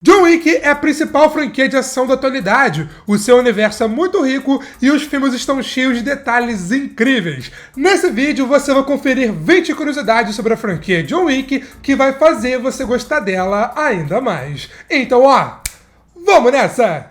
John Wick é a principal franquia de ação da atualidade. O seu universo é muito rico e os filmes estão cheios de detalhes incríveis. Nesse vídeo você vai conferir 20 curiosidades sobre a franquia John Wick que vai fazer você gostar dela ainda mais. Então, vamos nessa!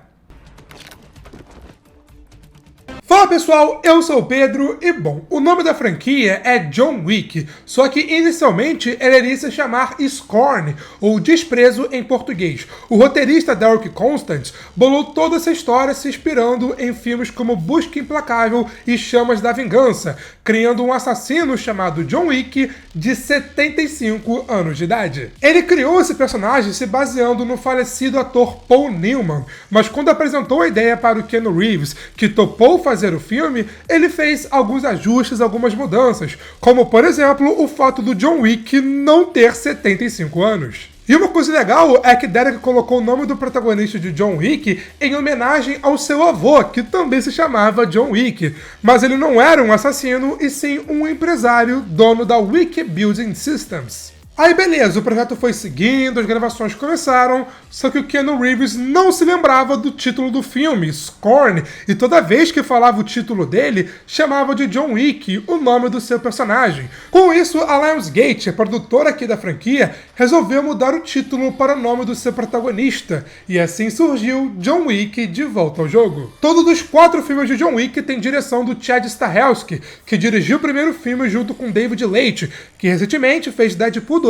Fala pessoal, eu sou o Pedro e bom, o nome da franquia é John Wick, só que inicialmente ela iria se chamar Scorn, ou Desprezo em português. O roteirista Derek Constant bolou toda essa história se inspirando em filmes como Busca Implacável e Chamas da Vingança, criando um assassino chamado John Wick de 75 anos de idade. Ele criou esse personagem se baseando no falecido ator Paul Newman, mas quando apresentou a ideia para o Keanu Reeves, que topou fazer o filme, ele fez alguns ajustes, algumas mudanças, como por exemplo o fato do John Wick não ter 75 anos. E uma coisa legal é que Derek colocou o nome do protagonista de John Wick em homenagem ao seu avô, que também se chamava John Wick, mas ele não era um assassino e sim um empresário, dono da Wick Building Systems. Aí beleza, o projeto foi seguindo, as gravações começaram, só que o Keanu Reeves não se lembrava do título do filme, Scorn, e toda vez que falava o título dele, chamava de John Wick, o nome do seu personagem. Com isso, a Lionsgate, a produtora aqui da franquia, resolveu mudar o título para o nome do seu protagonista, e assim surgiu John Wick de volta ao jogo. Todos os 4 filmes de John Wick têm direção do Chad Stahelski, que dirigiu o primeiro filme junto com David Leitch, que recentemente fez Deadpool 2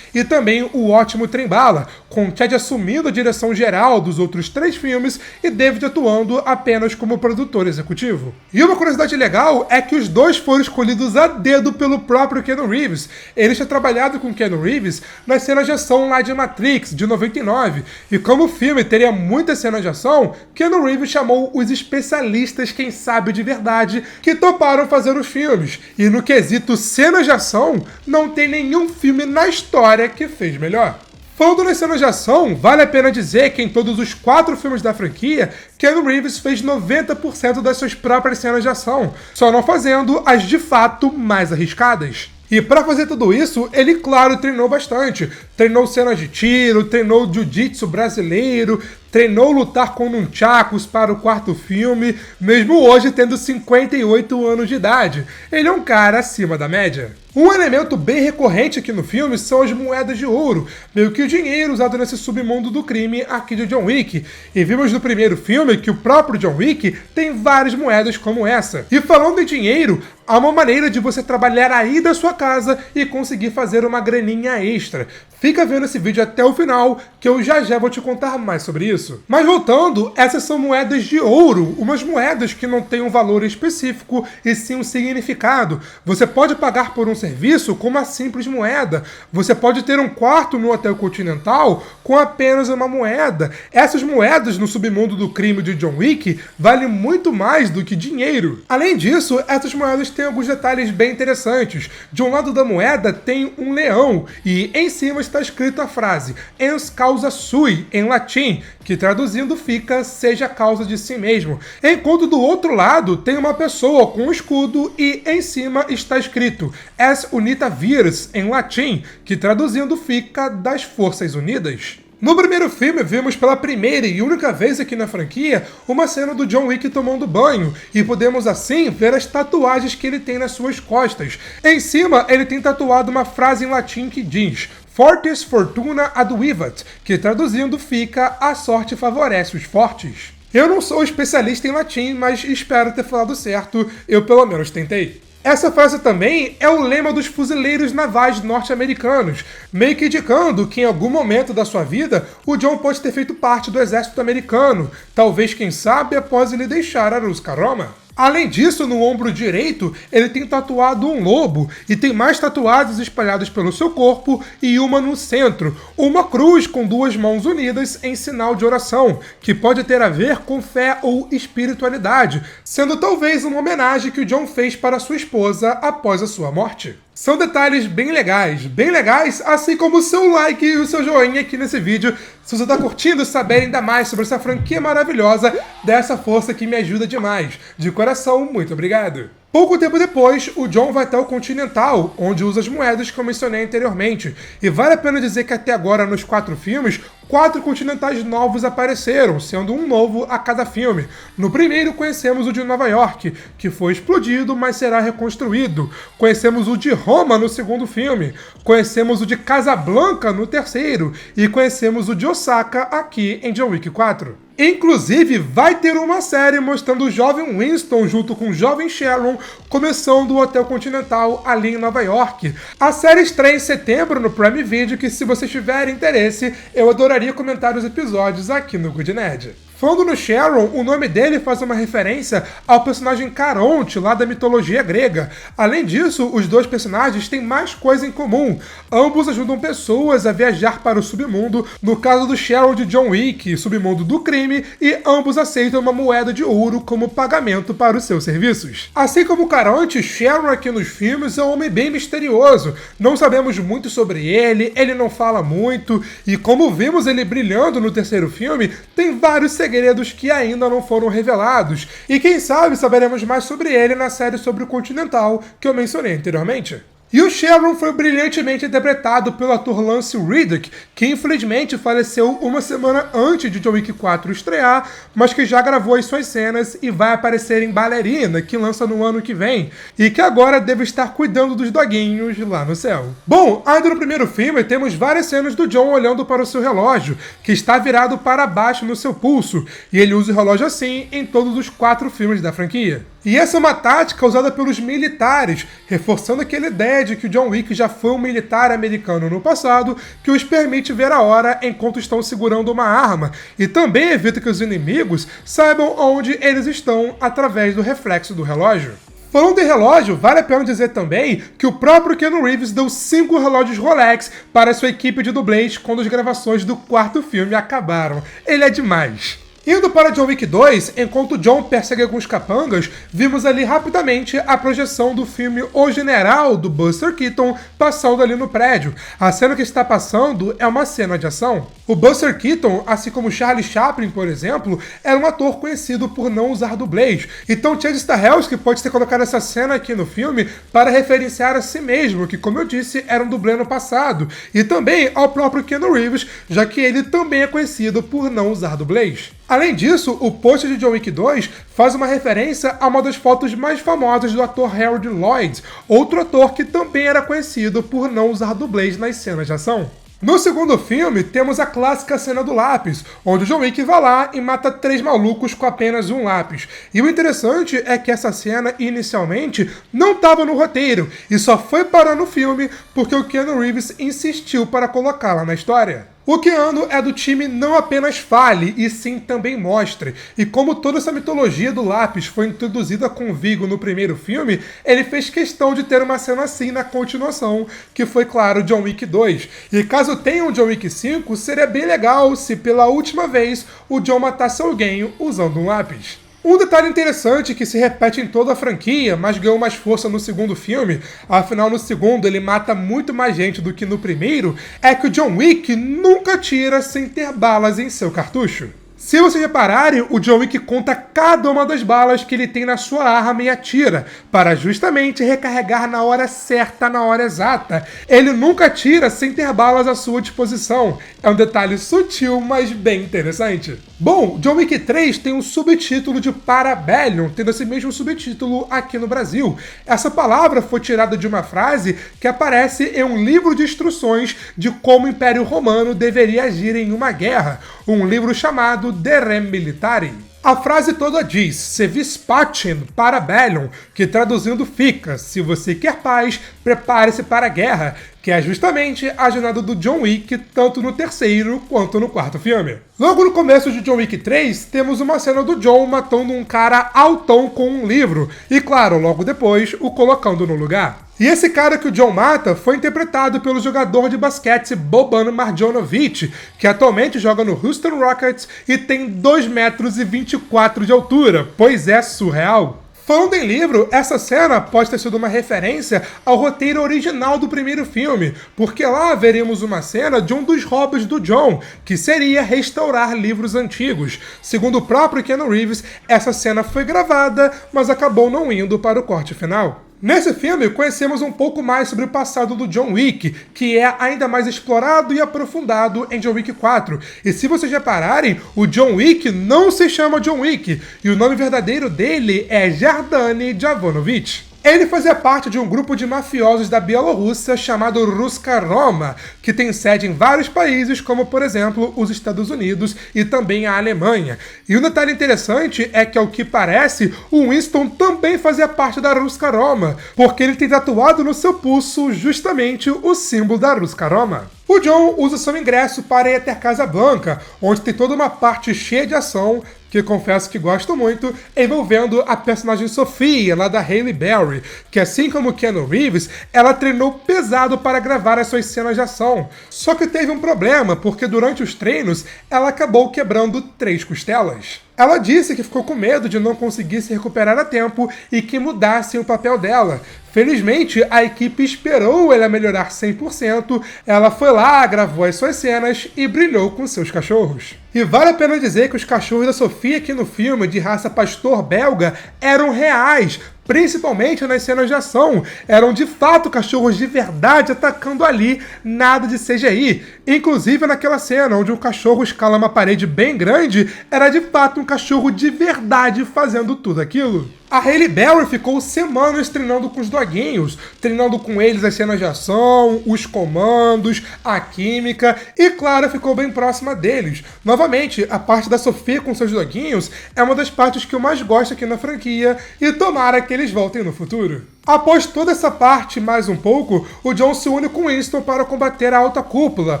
e também o ótimo Trem Bala, com Chad assumindo a direção geral dos outros 3 filmes e David atuando apenas como produtor executivo. E uma curiosidade legal é que os dois foram escolhidos a dedo pelo próprio Keanu Reeves. Ele tinha trabalhado com Keanu Reeves nas cenas de ação lá de Matrix, de 99, e como o filme teria muitas cenas de ação, Keanu Reeves chamou os especialistas, quem sabe de verdade, que toparam fazer os filmes. E no quesito cenas de ação, não tem nenhum filme na história que fez melhor. Falando nas cenas de ação, vale a pena dizer que em todos os 4 filmes da franquia, Keanu Reeves fez 90% das suas próprias cenas de ação, só não fazendo as de fato mais arriscadas. E para fazer tudo isso, ele, claro, treinou bastante. Treinou cenas de tiro, treinou jiu-jitsu brasileiro, treinou lutar com nunchakus para o 4º filme, mesmo hoje tendo 58 anos de idade. Ele é um cara acima da média. Um elemento bem recorrente aqui no filme são as moedas de ouro, meio que o dinheiro usado nesse submundo do crime aqui de John Wick. E vimos no primeiro filme que o próprio John Wick tem várias moedas como essa. E falando em dinheiro, há uma maneira de você trabalhar aí da sua casa e conseguir fazer uma graninha extra. Fica vendo esse vídeo até o final, que eu já vou te contar mais sobre isso. Mas voltando, essas são moedas de ouro, umas moedas que não têm um valor específico e sim um significado. Você pode pagar por um serviço com uma simples moeda. Você pode ter um quarto no Hotel Continental com apenas uma moeda. Essas moedas no submundo do crime de John Wick valem muito mais do que dinheiro. Além disso, essas moedas têm alguns detalhes bem interessantes. De um lado da moeda tem um leão e em cima está escrita a frase "ens causa sui", em latim, que traduzindo fica "seja a causa de si mesmo", enquanto do outro lado tem uma pessoa com um escudo e em cima está escrito "es unita virs", em latim, que traduzindo fica "das Forças Unidas". No primeiro filme, vimos pela primeira e única vez aqui na franquia uma cena do John Wick tomando banho, e podemos assim ver as tatuagens que ele tem nas suas costas. Em cima, ele tem tatuado uma frase em latim que diz "Fortis fortuna advivat", que traduzindo fica "a sorte favorece os fortes". Eu não sou especialista em latim, mas espero ter falado certo, eu pelo menos tentei. Essa frase também é o lema dos fuzileiros navais norte-americanos, meio que indicando que em algum momento da sua vida o John pode ter feito parte do exército americano, talvez, quem sabe, após ele deixar Aruscaroma. Além disso, no ombro direito, ele tem tatuado um lobo, e tem mais tatuagens espalhadas pelo seu corpo e uma no centro, uma cruz com 2 mãos unidas em sinal de oração, que pode ter a ver com fé ou espiritualidade, sendo talvez uma homenagem que o John fez para sua esposa após a sua morte. São detalhes bem legais, assim como o seu like e o seu joinha aqui nesse vídeo. Se você está curtindo saber ainda mais sobre essa franquia maravilhosa, dê essa força que me ajuda demais. De coração, muito obrigado. Pouco tempo depois, o John vai até o Continental, onde usa as moedas que eu mencionei anteriormente. E vale a pena dizer que até agora, nos 4 filmes, 4 continentais novos apareceram, sendo um novo a cada filme. No primeiro, conhecemos o de Nova York, que foi explodido, mas será reconstruído. Conhecemos o de Roma no segundo filme. Conhecemos o de Casablanca no terceiro. E conhecemos o de Osaka aqui em John Wick 4. Inclusive, vai ter uma série mostrando o jovem Winston junto com o jovem Sharon começando o Hotel Continental ali em Nova York. A série estreia em setembro no Prime Video, que se vocês tiverem interesse, eu adoraria comentar os episódios aqui no Good Nerd. Falando no Sharon, o nome dele faz uma referência ao personagem Caronte, lá da mitologia grega. Além disso, os dois personagens têm mais coisa em comum. Ambos ajudam pessoas a viajar para o submundo, no caso do Sharon de John Wick, submundo do crime, e ambos aceitam uma moeda de ouro como pagamento para os seus serviços. Assim como Caronte, Sharon aqui nos filmes é um homem bem misterioso. Não sabemos muito sobre ele não fala muito, e como vimos ele brilhando no terceiro filme, tem vários segredos que ainda não foram revelados, e quem sabe saberemos mais sobre ele na série sobre o Continental que eu mencionei anteriormente. E o Sharon foi brilhantemente interpretado pelo ator Lance Reddick, que infelizmente faleceu uma semana antes de John Wick 4 estrear, mas que já gravou as suas cenas e vai aparecer em Ballerina, que lança no ano que vem, e que agora deve estar cuidando dos doguinhos lá no céu. Bom, ainda no primeiro filme temos várias cenas do John olhando para o seu relógio, que está virado para baixo no seu pulso, e ele usa o relógio assim em todos os 4 filmes da franquia. E essa é uma tática usada pelos militares, reforçando aquela ideia de que o John Wick já foi um militar americano no passado, que os permite ver a hora enquanto estão segurando uma arma, e também evita que os inimigos saibam onde eles estão através do reflexo do relógio. Falando em relógio, vale a pena dizer também que o próprio Keanu Reeves deu 5 relógios Rolex para sua equipe de dublês quando as gravações do 4º filme acabaram. Ele é demais. Indo para John Wick 2, enquanto John persegue alguns capangas, vimos ali rapidamente a projeção do filme O General, do Buster Keaton, passando ali no prédio. A cena que está passando é uma cena de ação. O Buster Keaton, assim como Charlie Chaplin, por exemplo, era um ator conhecido por não usar dublês. Então Chad Stahelski pode ter colocado essa cena aqui no filme para referenciar a si mesmo, que, como eu disse, era um dublê no passado. E também ao próprio Keanu Reeves, já que ele também é conhecido por não usar dublês. Além disso, o pôster de John Wick 2 faz uma referência a uma das fotos mais famosas do ator Harold Lloyd, outro ator que também era conhecido por não usar dublês nas cenas de ação. No segundo filme, temos a clássica cena do lápis, onde o John Wick vai lá e mata 3 malucos com apenas um lápis. E o interessante é que essa cena, inicialmente, não estava no roteiro, e só foi parar no filme porque o Keanu Reeves insistiu para colocá-la na história. O Keanu é do time não apenas fale, e sim também mostre. E como toda essa mitologia do lápis foi introduzida com Viggo no primeiro filme, ele fez questão de ter uma cena assim na continuação, que foi, claro, John Wick 2. E caso tenha um John Wick 5, seria bem legal se pela última vez o John matasse alguém usando um lápis. Um detalhe interessante que se repete em toda a franquia, mas ganhou mais força no segundo filme, afinal no segundo ele mata muito mais gente do que no primeiro, é que o John Wick nunca atira sem ter balas em seu cartucho. Se vocês repararem, o John Wick conta cada uma das balas que ele tem na sua arma e atira, para justamente recarregar na hora certa, na hora exata. Ele nunca atira sem ter balas à sua disposição. É um detalhe sutil, mas bem interessante. Bom, John Wick 3 tem um subtítulo de Parabellum, tendo esse mesmo subtítulo aqui no Brasil. Essa palavra foi tirada de uma frase que aparece em um livro de instruções de como o Império Romano deveria agir em uma guerra, um livro chamado De Re Militari. A frase toda diz, se vis pacem parabellum, que traduzindo fica, se você quer paz, prepare-se para a guerra, que é justamente a jornada do John Wick, tanto no terceiro quanto no quarto filme. Logo no começo de John Wick 3, temos uma cena do John matando um cara altão com um livro, e claro, logo depois, o colocando no lugar. E esse cara que o John mata foi interpretado pelo jogador de basquete Boban Marjanovic, que atualmente joga no Houston Rockets e tem 2,24 m de altura, pois é surreal. Falando em livro, essa cena pode ter sido uma referência ao roteiro original do primeiro filme, porque lá veremos uma cena de um dos hobbies do John, que seria restaurar livros antigos. Segundo o próprio Keanu Reeves, essa cena foi gravada, mas acabou não indo para o corte final. Nesse filme, conhecemos um pouco mais sobre o passado do John Wick, que é ainda mais explorado e aprofundado em John Wick 4. E se vocês repararem, o John Wick não se chama John Wick, e o nome verdadeiro dele é Jardane Jovanovic. Ele fazia parte de um grupo de mafiosos da Bielorrússia chamado Ruska Roma, que tem sede em vários países, como por exemplo os Estados Unidos e também a Alemanha. E um detalhe interessante é que, ao que parece, o Winston também fazia parte da Ruska Roma, porque ele tem tatuado no seu pulso justamente o símbolo da Ruska Roma. O John usa seu ingresso para ir até Casablanca, onde tem toda uma parte cheia de ação, que confesso que gosto muito, envolvendo a personagem Sofia, lá da Halle Berry, que assim como Keanu Reeves, ela treinou pesado para gravar as suas cenas de ação. Só que teve um problema, porque durante os treinos, ela acabou quebrando 3 costelas. Ela disse que ficou com medo de não conseguir se recuperar a tempo e que mudassem o papel dela. Felizmente, a equipe esperou ela melhorar 100%, ela foi lá, gravou as suas cenas e brilhou com seus cachorros. E vale a pena dizer que os cachorros da Sofia aqui no filme, de raça pastor belga, eram reais, principalmente nas cenas de ação. Eram de fato cachorros de verdade atacando ali, nada de CGI. Inclusive naquela cena onde um cachorro escala uma parede bem grande, era de fato um cachorro de verdade fazendo tudo aquilo. A Halle Berry ficou semanas treinando com os doguinhos, treinando com eles as cenas de ação, os comandos, a química e, claro, ficou bem próxima deles. Novamente, a parte da Sofia com seus doguinhos é uma das partes que eu mais gosto aqui na franquia e tomara que eles voltem no futuro. Após toda essa parte, mais um pouco, o John se une com Winston para combater a alta cúpula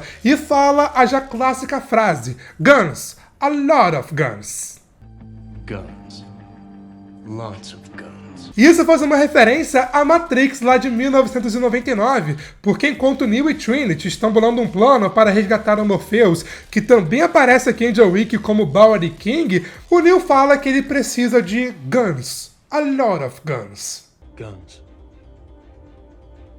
e fala a já clássica frase: "Guns, a lot of guns." Guns. Lots of guns. Isso faz uma referência a Matrix lá de 1999, porque enquanto Neo e Trinity estão bolando um plano para resgatar o Morpheus, que também aparece aqui em John Wick como Bowery King, o Neo fala que ele precisa de guns. A lot of guns. Guns.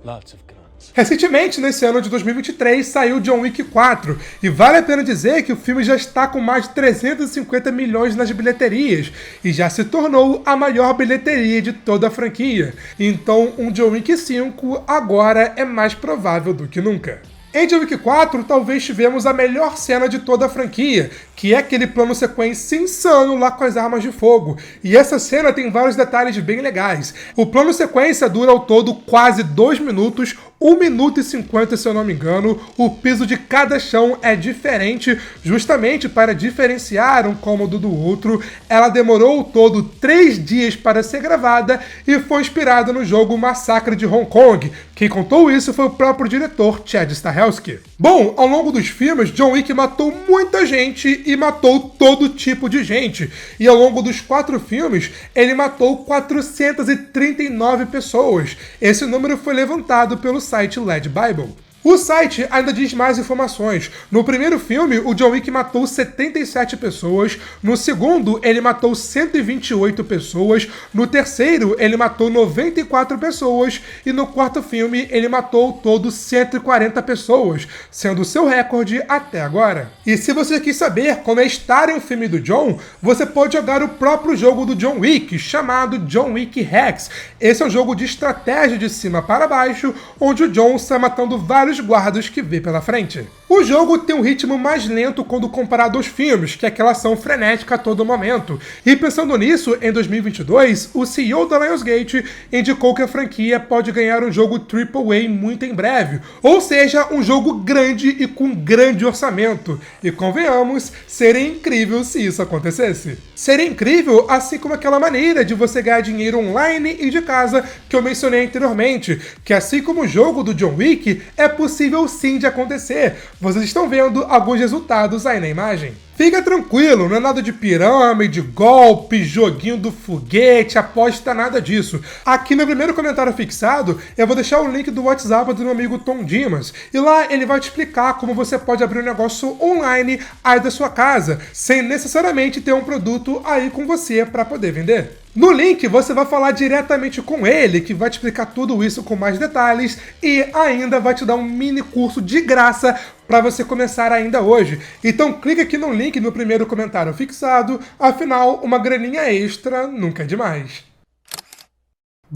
Lots of guns. Recentemente, nesse ano de 2023, saiu John Wick 4, e vale a pena dizer que o filme já está com mais de 350 milhões nas bilheterias, e já se tornou a maior bilheteria de toda a franquia. Então, um John Wick 5 agora é mais provável do que nunca. Em John Wick 4, talvez tivemos a melhor cena de toda a franquia, que é aquele plano sequência insano lá com as armas de fogo. E essa cena tem vários detalhes bem legais. O plano sequência dura ao todo quase 2 minutos, 1 minuto e 50 se eu não me engano. O piso de cada chão é diferente, justamente para diferenciar um cômodo do outro. Ela demorou ao todo 3 dias para ser gravada e foi inspirada no jogo Massacre de Hong Kong. Quem contou isso foi o próprio diretor Chad Stahelski. Bom, ao longo dos filmes, John Wick matou muita gente e matou todo tipo de gente. E ao longo dos 4 filmes, ele matou 439 pessoas. Esse número foi levantado pelo site Led Bible. O site ainda diz mais informações. No primeiro filme, o John Wick matou 77 pessoas. No segundo, ele matou 128 pessoas. No terceiro, ele matou 94 pessoas. E no quarto filme, ele matou todo 140 pessoas, sendo o seu recorde até agora. E se você quis saber como é estar em um filme do John, você pode jogar o próprio jogo do John Wick, chamado John Wick Hex. Esse é um jogo de estratégia de cima para baixo, onde o John está matando vários guardas que vê pela frente. O jogo tem um ritmo mais lento quando comparado aos filmes, que é aquela ação frenética a todo momento. E pensando nisso, em 2022, o CEO da Lionsgate indicou que a franquia pode ganhar um jogo AAA muito em breve, ou seja, um jogo grande e com grande orçamento. E convenhamos, seria incrível se isso acontecesse. Seria incrível, assim como aquela maneira de você ganhar dinheiro online e de casa que eu mencionei anteriormente, que assim como o jogo do John Wick, é possível sim de acontecer. Vocês estão vendo alguns resultados aí na imagem. Fica tranquilo, não é nada de pirâmide, golpe, joguinho do foguete, aposta, nada disso. Aqui no primeiro comentário fixado, eu vou deixar o link do WhatsApp do meu amigo Tom Dimas. E lá ele vai te explicar como você pode abrir um negócio online aí da sua casa, sem necessariamente ter um produto aí com você para poder vender. No link você vai falar diretamente com ele, que vai te explicar tudo isso com mais detalhes e ainda vai te dar um mini curso de graça para você começar ainda hoje. Então clica aqui no link no primeiro comentário fixado, afinal, uma graninha extra nunca é demais.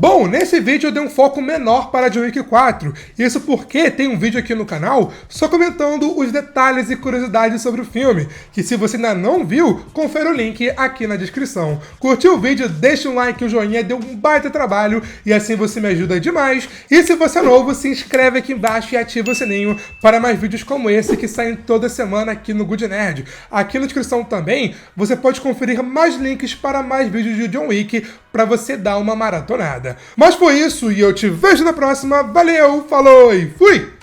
Bom, nesse vídeo eu dei um foco menor para John Wick 4, isso porque tem um vídeo aqui no canal só comentando os detalhes e curiosidades sobre o filme, que se você ainda não viu, confere o link aqui na descrição. Curtiu o vídeo? Deixa um like, o joinha deu um baita trabalho e assim você me ajuda demais. E se você é novo, se inscreve aqui embaixo e ativa o sininho para mais vídeos como esse que saem toda semana aqui no Good Nerd. Aqui na descrição também você pode conferir mais links para mais vídeos de John Wick para você dar uma maratonada. Mas foi isso e eu te vejo na próxima. Valeu, falou e fui!